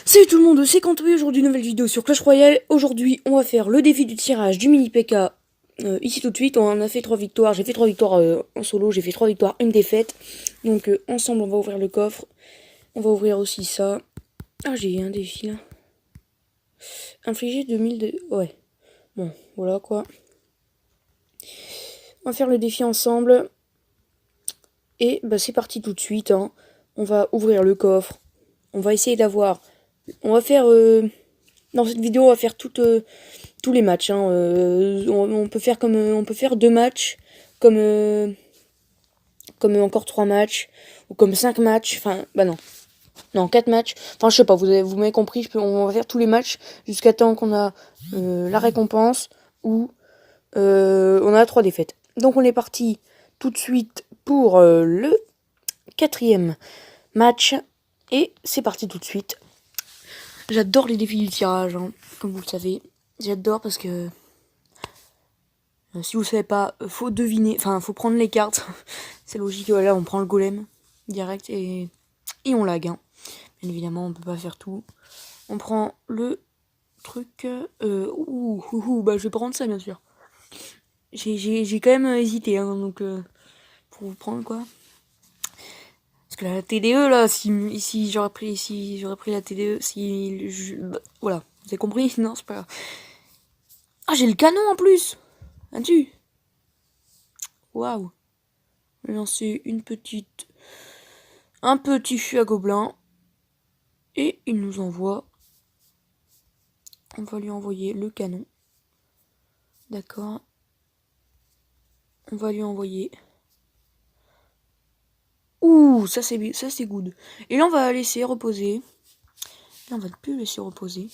Salut tout le monde, c'est Quentin, aujourd'hui nouvelle vidéo sur Clash Royale. Aujourd'hui on va faire le défi du tirage du mini PK ici tout de suite. On en a fait 3 victoires, j'ai fait 3 victoires en solo, j'ai fait 3 victoires, une défaite. Donc ensemble on va ouvrir le coffre. On va ouvrir aussi ça. Ah, j'ai un défi là. Infliger 2000 de... Ouais, bon voilà quoi. On va faire le défi ensemble. Et bah c'est parti tout de suite hein. On va ouvrir le coffre. On va essayer d'avoir... On va faire... Dans cette vidéo on va faire tous les matchs. Hein. On peut faire comme on peut faire 2 matchs, comme encore 3 matchs, ou comme 5 matchs. Enfin, bah non 4 matchs. Enfin, je sais pas. Vous m'avez compris. On va faire tous les matchs jusqu'à temps qu'on a la récompense ou on a 3 défaites. Donc on est parti tout de suite pour le 4e match et c'est parti tout de suite. J'adore les défis du tirage, hein, comme vous le savez. J'adore parce que si vous savez pas, faut deviner, enfin faut prendre les cartes. C'est logique, voilà, on prend le golem direct et on lag. Hein. Bien évidemment, on peut pas faire tout. On prend le truc. Bah je vais prendre ça bien sûr. J'ai quand même hésité, hein, donc pour vous prendre quoi. Parce que la TDE là, si j'aurais pris la TDE, voilà, vous avez compris? Non, c'est pas grave. Ah, j'ai le canon en plus. As-tu? Waouh. Je vais lancer un petit fût à gobelin. Et il nous envoie. On va lui envoyer le canon. D'accord. On va lui envoyer. Ouh, ça c'est good. Et là on va laisser reposer. Là on va plus laisser reposer.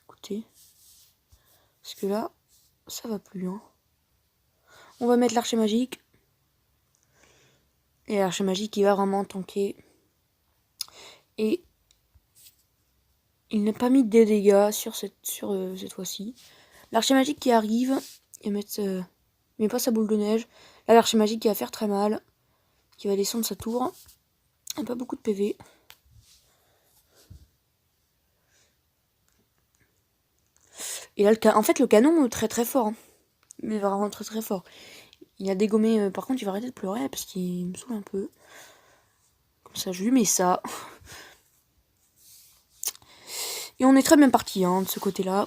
Écoutez. Parce que là, ça va plus. Hein. On va mettre l'archer magique. Et l'archer magique il va vraiment tanker. Et il n'a pas mis de dégâts sur cette fois-ci. L'archer magique qui arrive. Il met pas sa boule de neige. Là l'archer magique qui va faire très mal. Qui va descendre sa tour. Il n'y a pas beaucoup de PV. Et là, en fait, le canon très très fort. Hein. Mais vraiment très très fort. Il a dégommé. Par contre, il va arrêter de pleurer parce qu'il me saoule un peu. Comme ça, je lui mets ça. Et on est très bien parti hein, de ce côté-là.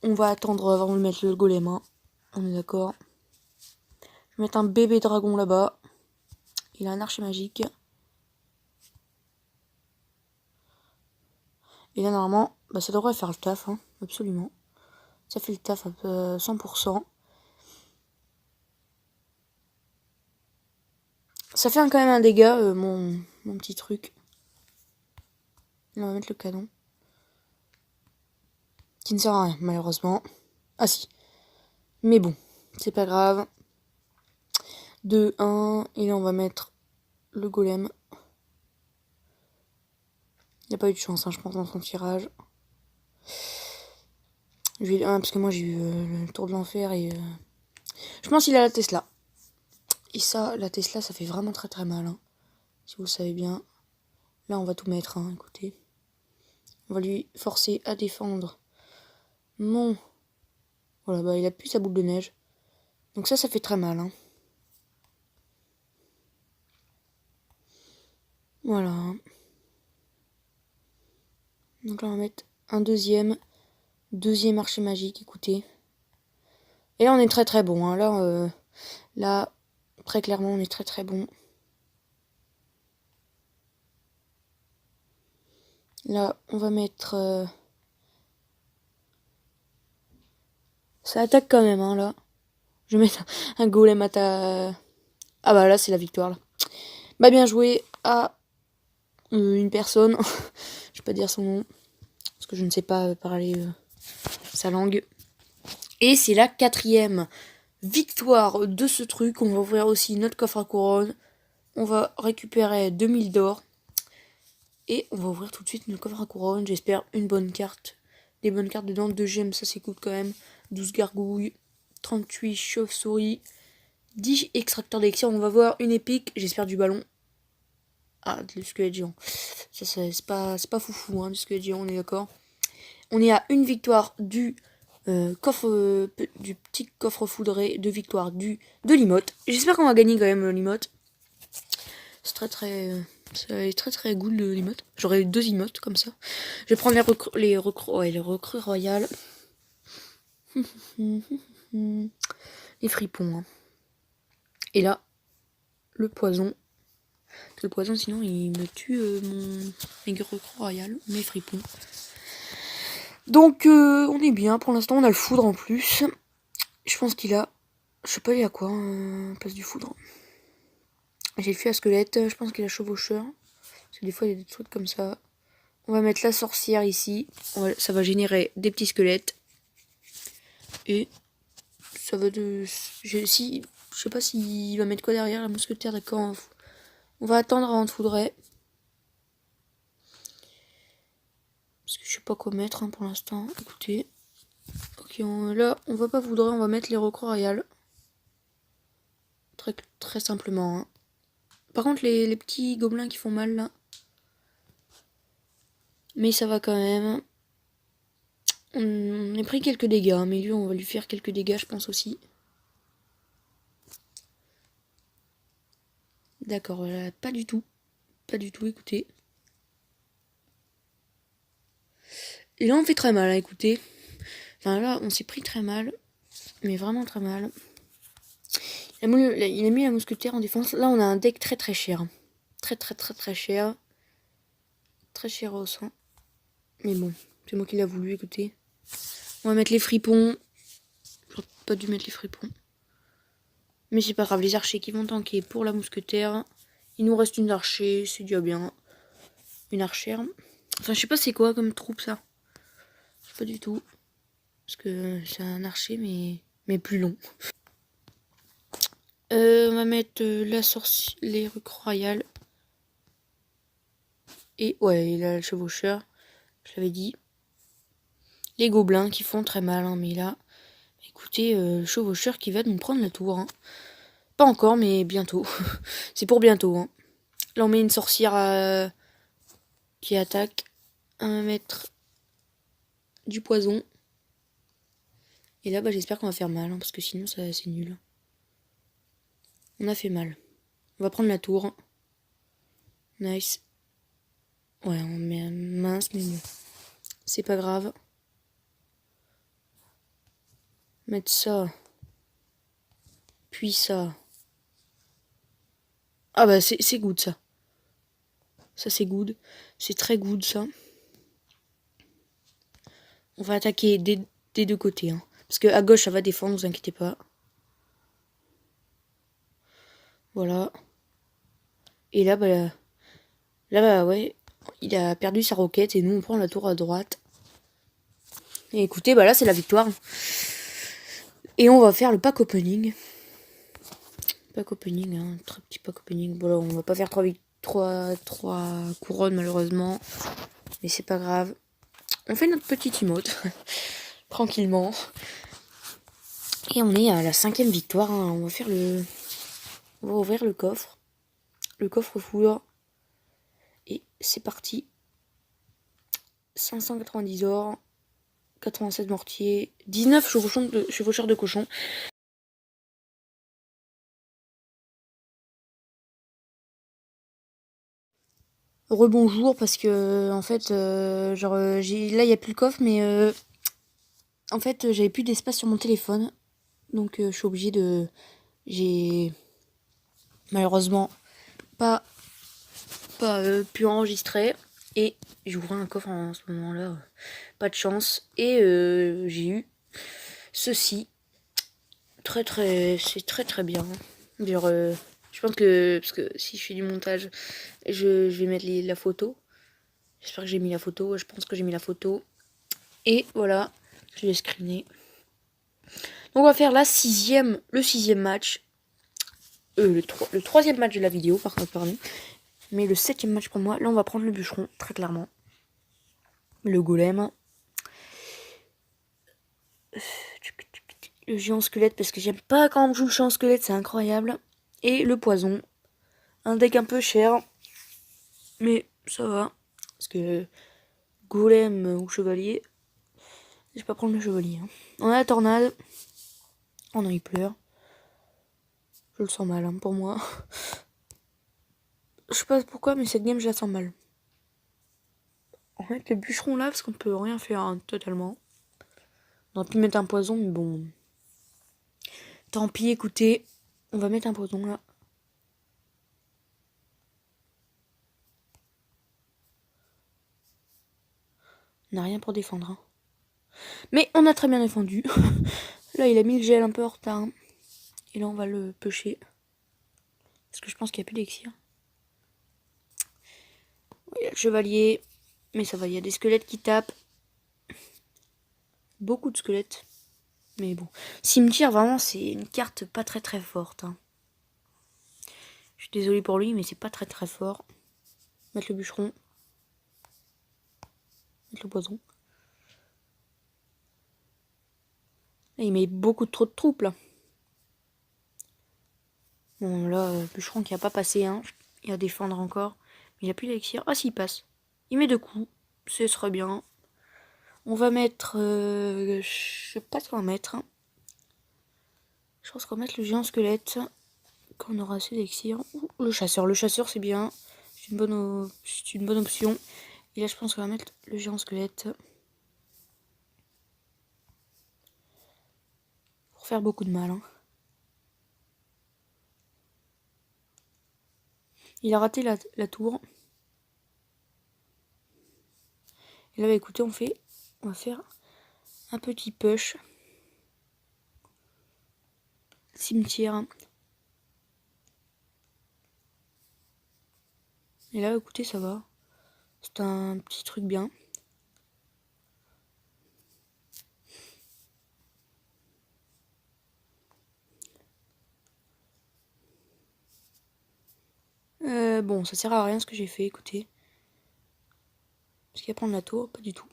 On va attendre avant de mettre le golem. Hein. On est d'accord. Je vais mettre un bébé dragon là-bas. Il a un archer magique. Et là, normalement, bah, ça devrait faire le taf. Hein, absolument. Ça fait le taf à 100%. Ça fait quand même un dégât, mon petit truc. On va mettre le canon. Qui ne sert à rien, malheureusement. Ah si. Mais bon, c'est pas grave. 2, 1. Et là, on va mettre le golem. Il n'y a pas eu de chance, hein, je pense, dans son tirage. Parce que moi, j'ai eu le tour de l'enfer et... Je pense qu'il a la Tesla. Et ça, la Tesla, ça fait vraiment très très mal. Hein, si vous le savez bien. Là, on va tout mettre, hein, écoutez. On va lui forcer à défendre. Non. Voilà, bah il a plus sa boule de neige. Donc ça fait très mal. Hein. Voilà. Donc là, on va mettre un deuxième archer magique, écoutez. Et là, on est très très bon. Hein. Là, très clairement, on est très très bon. Là, on va mettre... Ça attaque quand même, hein, là. Je vais mettre un golem à ta... Ah bah là, c'est la victoire, là. Bah bien joué à une personne. Je vais pas dire son nom. Parce que je ne sais pas parler sa langue. Et c'est la 4e victoire de ce truc. On va ouvrir aussi notre coffre à couronne. On va récupérer 2000 d'or. Et on va ouvrir tout de suite notre coffre à couronne. J'espère une bonne carte. Des bonnes cartes dedans. 2 gemmes, ça s'écoute quand même. 12 gargouilles. 38 chauves-souris. 10 extracteurs d'élixir. On va voir une épique. J'espère du ballon. Ah, le squelette géant. Ça, c'est pas foufou, hein, le squelette géant, on est d'accord. On est à une victoire du du petit coffre foudré, 2 victoires de l'imote. J'espère qu'on va gagner quand même l'imote. C'est ça est très good l'imote. J'aurais eu 2 emotes comme ça. Je vais prendre les recrues royales. Les fripons. Hein. Et là, le poison. Le poison, sinon, il me tue mes recrues royales, mes fripons. Donc, on est bien. Pour l'instant, on a le foudre en plus. Je pense qu'il a... Je sais pas, il a quoi place du foudre. J'ai fait à squelette. Je pense qu'il a chevaucheur. Parce que des fois, il y a des trucs comme ça. On va mettre la sorcière ici. Ça va générer des petits squelettes. Et ça va de... Je sais pas s'il va mettre quoi derrière, la mousquetaire, d'accord. On va attendre avant de foudrer. Parce que je sais pas quoi mettre pour l'instant. Écoutez. Ok, là, on va pas foudrer, on va mettre les recrues royales. Très simplement. Hein. Par contre, les petits gobelins qui font mal là. Mais ça va quand même. On a pris quelques dégâts, mais lui, on va lui faire quelques dégâts, je pense aussi. D'accord, voilà, pas du tout. Pas du tout, écoutez. Et là, on fait très mal, hein, écoutez. Enfin, là, on s'est pris très mal. Mais vraiment très mal. Il a mis la mousquetaire en défense. Là, on a un deck très cher. Très cher. Très cher au sang. Mais bon, c'est moi qui l'a voulu, écoutez. On va mettre les fripons. J'aurais pas dû mettre les fripons. Mais c'est pas grave, les archers qui vont tanker pour la mousquetaire. Il nous reste une archer, c'est déjà bien. Une archère. Enfin, je sais pas c'est quoi comme troupe ça. Je sais pas du tout. Parce que c'est un archer, mais plus long. On va mettre les recrues royales. Et ouais, il a le chevaucheur. Je l'avais dit. Les gobelins qui font très mal, hein, mais là, écoutez, le chevaucheur qui va nous prendre la tour. Hein. Pas encore, mais bientôt. C'est pour bientôt. Hein. Là, on met une sorcière qui attaque. On va mettre du poison. Et là, j'espère qu'on va faire mal, hein, parce que sinon, c'est nul. On a fait mal. On va prendre la tour. Nice. Ouais, on met mince, mais bon. C'est pas grave. Mettre ça. Puis ça. Ah bah, c'est good, ça. Ça, c'est good. C'est très good, ça. On va attaquer des deux côtés. Hein. Parce que à gauche, ça va défendre, vous inquiétez pas. Voilà. Et là, ouais. Il a perdu sa roquette et nous, on prend la tour à droite. Et écoutez, là, c'est la victoire. Et on va faire le pack opening. Pack opening, hein. Très petit pack opening. Bon, là, on va pas faire trois couronnes, malheureusement. Mais c'est pas grave. On fait notre petite emote. Tranquillement. Et on est à la 5e victoire. Hein. On va ouvrir le coffre. Le coffre foudre. Et c'est parti. 590 or. 87 mortiers. 19 chevaucheurs de cochon. Rebonjour parce que en fait là il y a plus le coffre mais en fait j'avais plus d'espace sur mon téléphone donc je suis obligée de j'ai malheureusement pas pu enregistrer et j'ouvrais un coffre en ce moment-là pas de chance et j'ai eu ceci c'est très bien genre je pense que parce que si je fais du montage je vais mettre la photo. J'espère que j'ai mis la photo. Je pense que j'ai mis la photo. Et voilà, je l'ai screené. Donc on va faire le 6e match. Le 3e match de la vidéo, par contre, pardon. Mais le 7e match pour moi. Là, on va prendre le bûcheron, très clairement. Le golem. Le géant squelette, parce que j'aime pas quand on joue le géant squelette, c'est incroyable. Et le poison. Un deck un peu cher. Mais ça va. Parce que golem ou chevalier, je vais pas prendre le chevalier. Hein. On a la tornade. Oh non, il pleure. Je le sens mal hein, pour moi. Je sais pas pourquoi, mais cette game, je la sens mal. En fait, le bûcheron là, parce qu'on peut rien faire hein, totalement. On aurait pu mettre un poison, mais bon. Tant pis, écoutez. On va mettre un poison là. On n'a rien pour défendre. Hein. Mais on a très bien défendu. Là, il a mis le gel un peu en retard. Hein. Et là, on va le pêcher. Parce que je pense qu'il n'y a plus d'élixir. Il y a le chevalier. Mais ça va, il y a des squelettes qui tapent. Beaucoup de squelettes. Mais bon. Cimetière, vraiment, c'est une carte pas très très forte. Hein. Je suis désolée pour lui, mais c'est pas très très fort. Mettre le bûcheron. Mettre le poison. Là, il met beaucoup trop de troupes, là. Bon, là, bûcheron qui a pas passé, hein. Il va défendre encore. Mais il a plus d'élixir. Ah, s'il passe. Il met 2 coups. Ce serait bien. On va mettre... je sais pas ce qu'on va mettre. Hein. Je pense qu'on va mettre le géant squelette. Quand on aura assez d'élixir. Ou le chasseur. Le chasseur, c'est bien. C'est une bonne option. Et là, je pense qu'on va mettre le géant squelette. Pour faire beaucoup de mal. Hein. Il a raté la tour. Et là, bah, écoutez, on va faire un petit push. Cimetière. Et là, écoutez, ça va. C'est un petit truc bien. Bon, ça sert à rien ce que j'ai fait, écoutez. Parce qu'il va prendre la tour, pas du tout.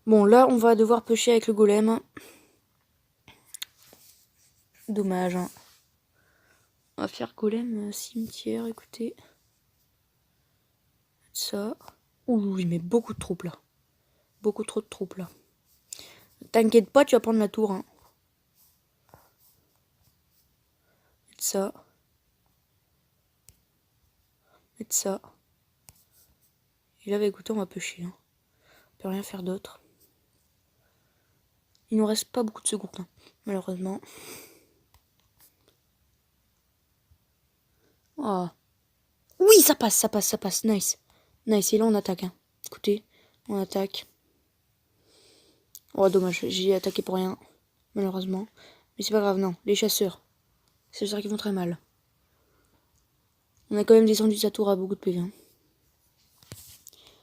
Bon, là, on va devoir pêcher avec le golem. Dommage. Hein. On va faire golem cimetière, écoutez. Ça. Ouh, il met beaucoup de troupes là. Beaucoup trop de troupes là. T'inquiète pas, tu vas prendre la tour. Hein. Mettre ça. Mettre ça. Et là, bah, écoutez, on va pêcher. Hein. On peut rien faire d'autre. Il nous reste pas beaucoup de secondes, hein, malheureusement. Oh. Oui, ça passe, ça passe, ça passe. Nice. Nice, et là, on attaque. Hein. Écoutez, on attaque. Oh, dommage, j'ai attaqué pour rien, malheureusement. Mais c'est pas grave, non. Les chasseurs. C'est ça qui vont très mal. On a quand même descendu sa tour à beaucoup de PV. Hein.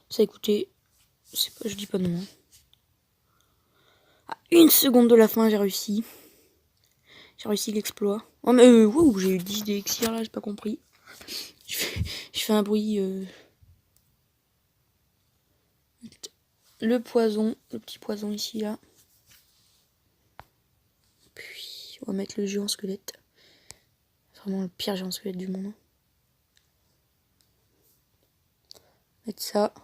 Ça, écoutez, pas, je dis pas non. Hein. À 1 seconde de la fin, j'ai réussi. J'ai réussi l'exploit. Oh, mais wow, j'ai eu 10 d'élixir là, j'ai pas compris. Je fais un bruit. Le poison, le petit poison ici, là. Puis, on va mettre le géant squelette. Vraiment le pire géant squelette du monde. Mettre ça.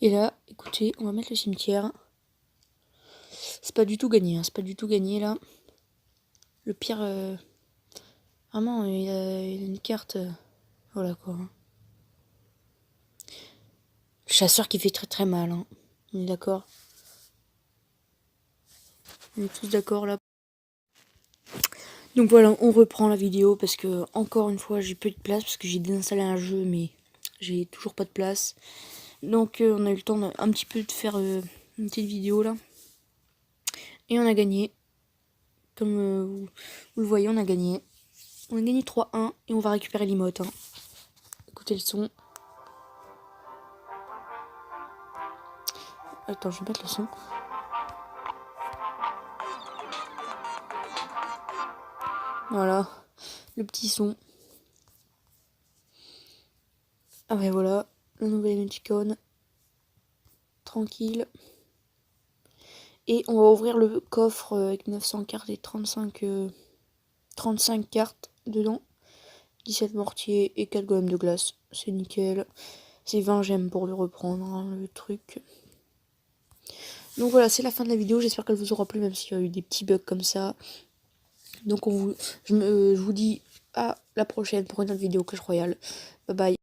Et là, écoutez, on va mettre le cimetière. C'est pas du tout gagné, hein. C'est pas du tout gagné là. Le pire, vraiment, il a une carte. Voilà quoi. Le chasseur qui fait très très mal. Hein. On est d'accord. On est tous d'accord là. Donc voilà, on reprend la vidéo parce que encore une fois, j'ai peu de place parce que j'ai désinstallé un jeu, mais j'ai toujours pas de place. Donc on a eu le temps un petit peu de faire une petite vidéo là. Et on a gagné. Comme vous le voyez, on a gagné. On a gagné 3-1 et on va récupérer l'emote. Hein. Écoutez le son. Attends, je vais mettre le son. Voilà, le petit son. Ah ouais, voilà, la nouvelle émoticône. tranquille. Et on va ouvrir le coffre avec 900 cartes et 35 cartes dedans. 17 mortiers et 4 golems de glace. C'est nickel. C'est 20 gemmes pour le reprendre, hein, le truc. Donc voilà, c'est la fin de la vidéo. J'espère qu'elle vous aura plu, même s'il y a eu des petits bugs comme ça. Donc je vous dis à la prochaine pour une autre vidéo Clash Royale. Bye bye.